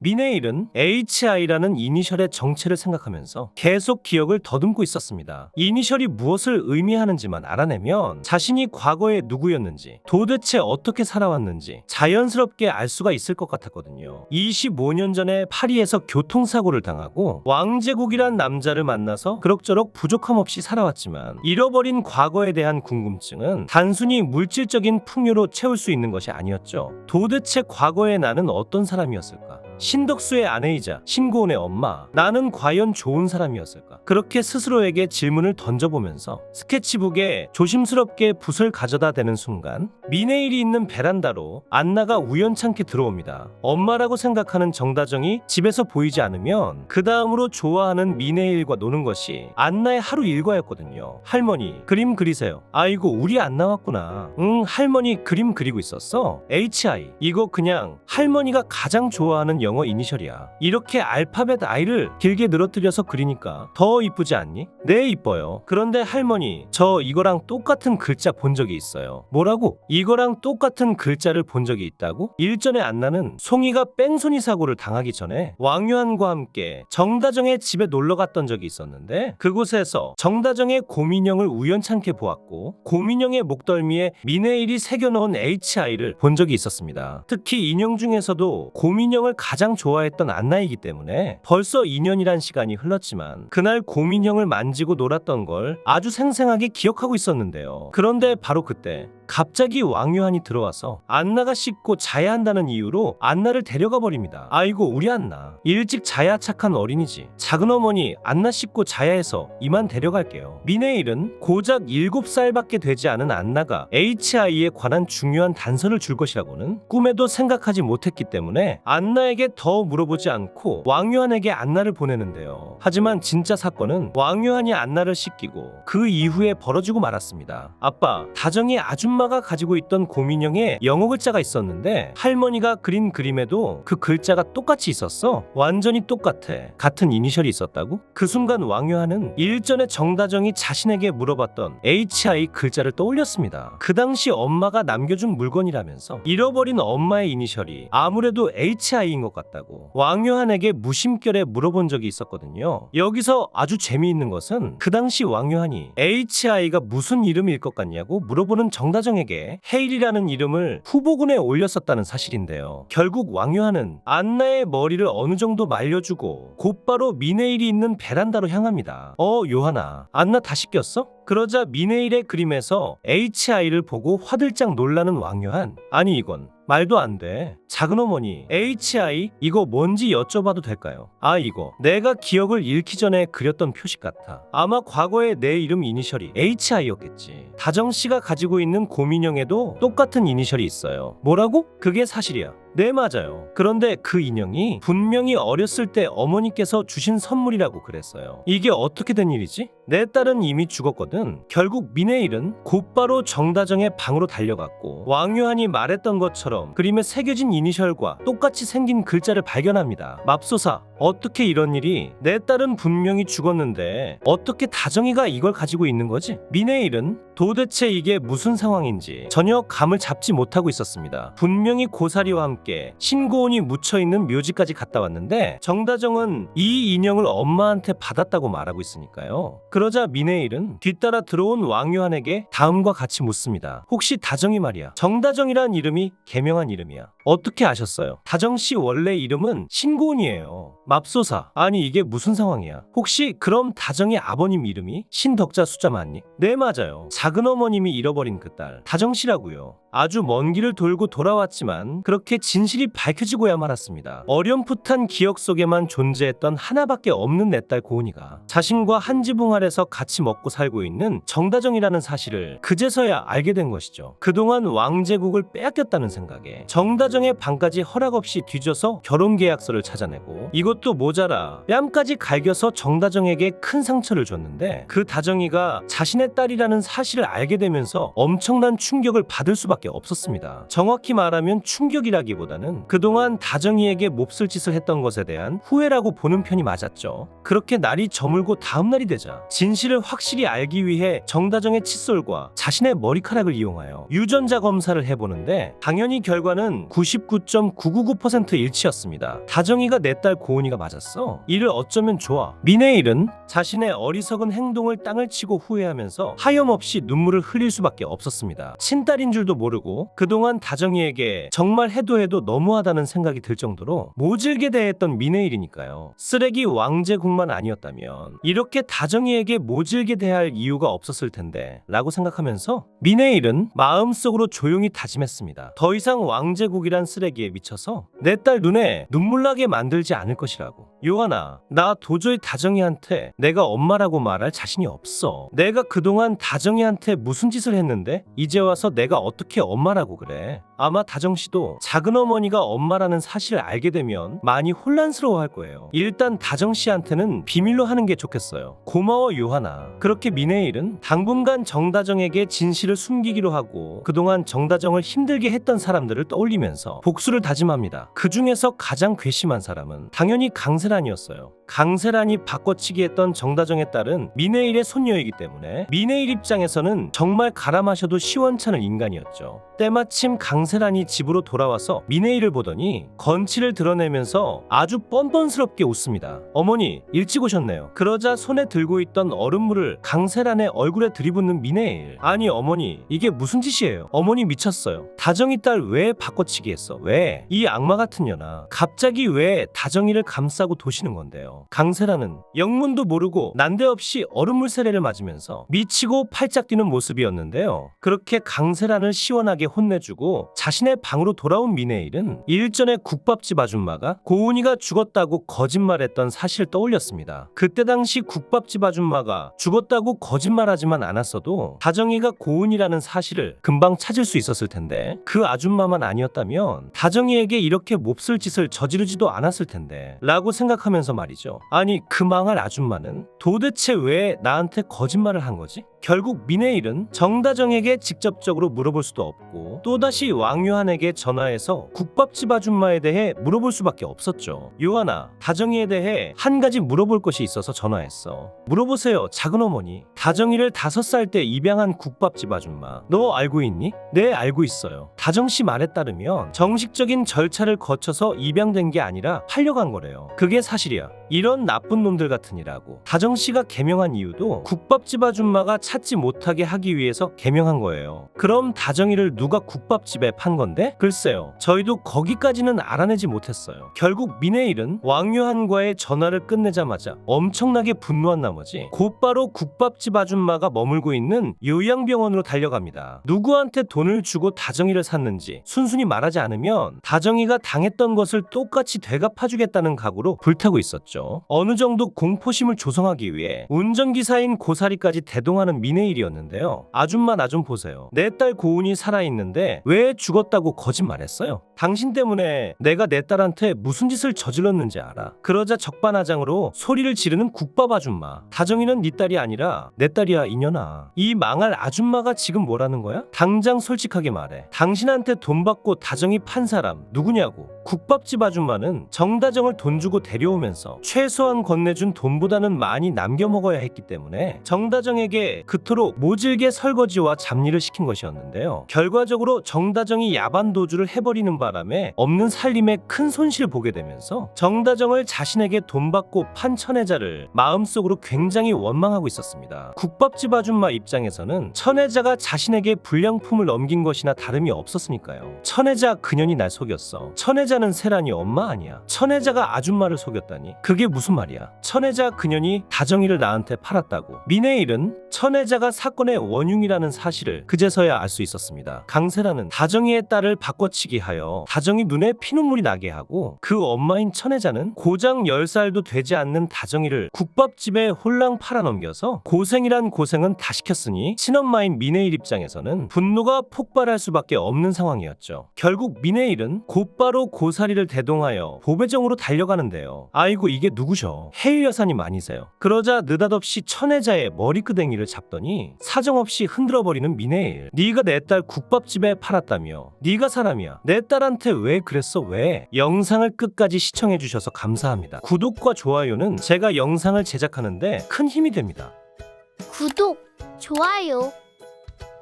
미네일은 HI라는 이니셜의 정체를 생각하면서 계속 기억을 더듬고 있었습니다. 이니셜이 무엇을 의미하는지만 알아내면 자신이 과거에 누구였는지, 도대체 어떻게 살아왔는지 자연스럽게 알 수가 있을 것 같았거든요. 25년 전에 파리에서 교통사고를 당하고 왕제국이란 남자를 만나서 그럭저럭 부족함 없이 살아왔지만 잃어버린 과거에 대한 궁금증은 단순히 물질적인 풍요로 채울 수 있는 것이 아니었죠. 도대체 과거의 나는 어떤 사람이었을까? 신덕수의 아내이자 신고은의 엄마, 나는 과연 좋은 사람이었을까? 그렇게 스스로에게 질문을 던져보면서 스케치북에 조심스럽게 붓을 가져다 대는 순간 미네일이 있는 베란다로 안나가 우연찮게 들어옵니다. 엄마라고 생각하는 정다정이 집에서 보이지 않으면 그 다음으로 좋아하는 미네일과 노는 것이 안나의 하루 일과였거든요. 할머니, 그림 그리세요. 아이고, 우리 안 나왔구나. 응, 할머니 그림 그리고 있었어. HI. 이거 그냥 할머니가 가장 좋아하는 영어 이니셜이야. 이렇게 알파벳 I를 길게 늘어뜨려서 그리니까 더 이쁘지 않니? 네, 이뻐요. 그런데 할머니, 저 이거랑 똑같은 글자 본 적이 있어요. 뭐라고? 이거랑 똑같은 글자를 본 적이 있다고? 일전에 안나는 송이가 뺑소니 사고를 당하기 전에 왕유한과 함께 정다정의 집에 놀러 갔던 적이 있었는데 그곳에서 정다정의 고민형을 우연찮게 보았고 고민형의 목덜미에 미네일이 새겨놓은 HI를 본 적이 있었습니다. 특히 인형 중에서도 고민형을 가장 좋아했던 안나이기 때문에 벌써 2년이란 시간이 흘렀지만 그날 고민형을 만지고 놀았던 걸 아주 생생하게 기억하고 있었는데요. 그런데 바로 그때 갑자기 왕유한이 들어와서 안나가 씻고 자야 한다는 이유로 안나를 데려가 버립니다. 아이고, 우리 안나 일찍 자야 착한 어린이지. 작은 어머니, 안나 씻고 자야 해서 이만 데려갈게요. 미네일은 고작 7살밖에 되지 않은 안나가 HI에 관한 중요한 단서를 줄 것이라고는 꿈에도 생각하지 못했기 때문에 안나에게 더 물어보지 않고 왕유한에게 안나를 보내는데요. 하지만 진짜 사건은 왕유한이 안나를 씻기고 그 이후에 벌어지고 말았습니다. 아빠, 다정이 아줌마가 가지고 있던 고민형에 영어 글자가 있었는데 할머니가 그린 그림에도 그 글자가 똑같이 있었어. 완전히 똑같아. 같은 이니셜이 있었다고? 그 순간 왕유한은 일전에 정다정이 자신에게 물어봤던 HI 글자를 떠올렸습니다. 그 당시 엄마가 남겨준 물건이라면서 잃어버린 엄마의 이니셜이 아무래도 HI인 것 같다고 왕유한에게 무심결에 물어본 적이 있었거든요. 여기서 아주 재미있는 것은 그 당시 왕유한이 HI가 무슨 이름일 것 같냐고 물어보는 정다정에게 헤일이라는 이름을 후보군에 올렸었다는 사실인데요. 결국 왕유한은 안나의 머리를 어느 정도 말려주고 곧바로 미네일이 있는 베란다로 향합니다. 요한아, 안나 다 씻겼어? 그러자 미네일의 그림에서 HI를 보고 화들짝 놀라는 왕유한, 아니 이건 말도 안 돼. 작은 어머니, HI 이거 뭔지 여쭤봐도 될까요? 아, 이거 내가 기억을 잃기 전에 그렸던 표식 같아. 아마 과거에 내 이름 이니셜이 HI였겠지. 다정씨가 가지고 있는 고민형에도 똑같은 이니셜이 있어요. 뭐라고? 그게 사실이야. 네, 맞아요. 그런데 그 인형이 분명히 어렸을 때 어머니께서 주신 선물이라고 그랬어요. 이게 어떻게 된 일이지? 내 딸은 이미 죽었거든. 결국 미네일은 곧바로 정다정의 방으로 달려갔고 왕유한이 말했던 것처럼 그림에 새겨진 이니셜과 똑같이 생긴 글자를 발견합니다. 맙소사, 어떻게 이런 일이? 내 딸은 분명히 죽었는데 어떻게 다정이가 이걸 가지고 있는 거지? 미네일은 도대체 이게 무슨 상황인지 전혀 감을 잡지 못하고 있었습니다. 분명히 고사리와 함께 신고은이 묻혀있는 묘지까지 갔다 왔는데 정다정은 이 인형을 엄마한테 받았다고 말하고 있으니까요. 그러자 미네일은 뒤따라 들어온 왕유한에게 다음과 같이 묻습니다. 혹시 다정이 말이야, 정다정이란 이름이 개명한 이름이야. 어떻게 아셨어요? 다정씨 원래 이름은 신고은이에요. 맙소사, 아니 이게 무슨 상황이야? 혹시 그럼 다정의 아버님 이름이 신덕자 숫자 맞니? 네, 맞아요. 작은 어머님이 잃어버린 그 딸 다정씨라고요. 아주 먼 길을 돌고 돌아왔지만 그렇게 진실이 밝혀지고야 말았습니다. 어렴풋한 기억 속에만 존재했던 하나밖에 없는 내 딸 고은이가 자신과 한 지붕 아래서 같이 먹고 살고 있는 정다정이라는 사실을 그제서야 알게 된 것이죠. 그동안 왕제국을 빼앗겼다는 생각에 정다정의 방까지 허락 없이 뒤져서 결혼계약서를 찾아내고 이것도 모자라 뺨까지 갈겨서 정다정에게 큰 상처를 줬는데 그 다정이가 자신의 딸이라는 사실을 알게 되면서 엄청난 충격을 받을 수밖에 없었습니다. 정확히 말하면 충격이라기보다는 그동안 다정이에게 몹쓸 짓을 했던 것에 대한 후회라고 보는 편이 맞았죠. 그렇게 날이 저물고 다음 날이 되자 진실을 확실히 알기 위해 정다정의 칫솔과 자신의 머리카락을 이용하여 유전자 검사를 해보는데 당연히 결과는 99.999% 일치였습니다. 다정이가 내 딸 고은이가 맞았어. 이를 어쩌면 좋아. 미네일은 자신의 어리석은 행동을 땅을 치고 후회하면서 하염없이 눈물을 흘릴 수밖에 없었습니다. 친딸인 줄도 모르고 그동안 다정이에게 정말 해도 너무하다는 생각이 들 정도로 모질게 대했던 미네일이니까요. 쓰레기 왕제국만 아니었다면 이렇게 다정이에게 모질게 대할 이유가 없었을 텐데 라고 생각하면서 미네일은 마음속으로 조용히 다짐했습니다. 더 이상 왕제국이란 쓰레기에 미쳐서 내 딸 눈에 눈물나게 만들지 않을 것이라고. 요한아, 나 도저히 다정이한테 내가 엄마라고 말할 자신이 없어. 내가 그동안 다정이한테 무슨 짓을 했는데 이제 와서 내가 어떻게 엄마라고 그래. 아마 다정씨도 작은 어머니가 엄마라는 사실을 알게 되면 많이 혼란스러워할 거예요. 일단 다정씨한테는 비밀로 하는 게 좋겠어요. 고마워 요한아. 그렇게 미네일은 당분간 정다정에게 진실을 숨기기로 하고 그동안 정다정을 힘들게 했던 사람들을 떠올리면서 복수를 다짐합니다. 그 중에서 가장 괘씸한 사람은 당연히 강세란이었어요. 강세란이 바꿔치기 했던 정다정의 딸은 미네일의 손녀이기 때문에 미네일 입장에서는 정말 갈아 마셔도 시원찮을 인간이었죠. 때마침 강세란이 집으로 돌아와서 미네일을 보더니 건치를 드러내면서 아주 뻔뻔스럽게 웃습니다. 어머니, 일찍 오셨네요. 그러자 손에 들고 있던 얼음물을 강세란의 얼굴에 들이붓는 미네일. 아니 어머니, 이게 무슨 짓이에요? 어머니 미쳤어요. 다정이 딸 왜 바꿔치기 했어? 왜? 이 악마 같은 년아. 갑자기 왜 다정이를 감싸고 도시는 건데요? 강세란은 영문도 모르고 난데없이 얼음물 세례를 맞으면서 미치고 팔짝 뛰는 모습이었는데요. 그렇게 강세란을 시원하게 혼내주고 자신의 방으로 돌아온 미네일은 일전에 국밥집 아줌마가 고은이가 죽었다고 거짓말했던 사실을 떠올렸습니다. 그때 당시 국밥집 아줌마가 죽었다고 거짓말하지만 않았어도 다정이가 고은이라는 사실을 금방 찾을 수 있었을 텐데 그 아줌마만 아니었다면 다정이에게 이렇게 몹쓸 짓을 저지르지도 않았을 텐데 라고 생각하면서 말이죠. 아니 그 망할 아줌마는 도대체 왜 나한테 거짓말을 한 거지? 결국 미네일은 정다정에게 직접적으로 물어볼 수도 없고 또다시 왕요한에게 전화해서 국밥집 아줌마에 대해 물어볼 수밖에 없었죠. 요한아, 다정이에 대해 한 가지 물어볼 것이 있어서 전화했어. 물어보세요 작은어머니. 다정이를 5살 때 입양한 국밥집 아줌마 너 알고 있니? 네, 알고 있어요. 다정씨 말에 따르면 정식적인 절차를 거쳐서 입양된 게 아니라 팔려간 거래요. 그게 사실이야. 이런 나쁜 놈들 같으니라고. 다정씨가 개명한 이유도 국밥집 아줌마가 찾지 못하게 하기 위해서 개명한 거예요. 그럼 다정이를 누가 국밥집에 판 건데? 글쎄요, 저희도 거기까지는 알아내지 못했어요. 결국 미네일은 왕요한과의 전화를 끝내자마자 엄청나게 분노한 나머지 곧바로 국밥집 아줌마가 머물고 있는 요양병원으로 달려갑니다. 누구한테 돈을 주고 다정이를 샀는지 순순히 말하지 않으면 다정이가 당했던 것을 똑같이 되갚아주겠다는 각오로 불타고 있었죠. 어느 정도 공포심을 조성하기 위해 운전기사인 고사리까지 대동하는 미네일이었는데요. 아줌마 나 좀 보세요. 내 딸 고은이 살아있는데 왜 죽었다고 거짓말했어요? 당신 때문에 내가 내 딸한테 무슨 짓을 저질렀는지 알아. 그러자 적반하장으로 소리를 지르는 국밥 아줌마. 다정이는 네 딸이 아니라 내 딸이야 이년아. 이 망할 아줌마가 지금 뭐라는 거야? 당장 솔직하게 말해. 당신한테 돈 받고 다정이 판 사람 누구냐고. 국밥집 아줌마는 정다정을 돈 주고 데려오면서 최소한 건네준 돈보다는 많이 남겨 먹어야 했기 때문에 정다정에게 그토록 모질게 설거지와 잡일을 시킨 것이었는데요. 결과적으로 정다정이 야반 도주를 해버리는 바람에 없는 살림에 큰 손실을 보게 되면서 정다정을 자신에게 돈 받고 판 천혜자를 마음속으로 굉장히 원망하고 있었습니다. 국밥집 아줌마 입장에서는 천혜자가 자신에게 불량품을 넘긴 것이나 다름이 없었으니까요. 천혜자 그년이 날 속였어. 천혜자는 세란이 엄마 아니야. 천혜자가 아줌마를 속였다니 그게 무슨 말이야. 천혜자 그년이 다정이를 나한테 팔았다고. 미네일은 천혜자가 사건의 원흉이라는 사실을 그제서야 알 수 있었습니다. 강세라는 다정이의 딸을 바꿔치기 하여 다정이 눈에 피눈물이 나게 하고 그 엄마인 천혜자는 고장 10살도 되지 않는 다정이를 국밥집에 홀랑 팔아넘겨서 고생이란 고생은 다 시켰으니 친엄마인 미네일 입장에서는 분노가 폭발할 수밖에 없는 상황이었죠. 결국 미네일은 곧바로 고사리를 대동하여 보배정으로 달려가는데요. 아이고 이게 누구셔? 해일 여사님 아니세요? 그러자 느닷없이 천혜자의 머리끄댕이를 잡더니 사정없이 흔들어버리는 미네일. 네가 내 딸 국밥집에 팔았다며. 네가 사람이야. 내 딸한테 왜 그랬어? 왜? 영상을 끝까지 시청해주셔서 감사합니다. 구독과 좋아요는 제가 영상을 제작하는데 큰 힘이 됩니다. 구독, 좋아요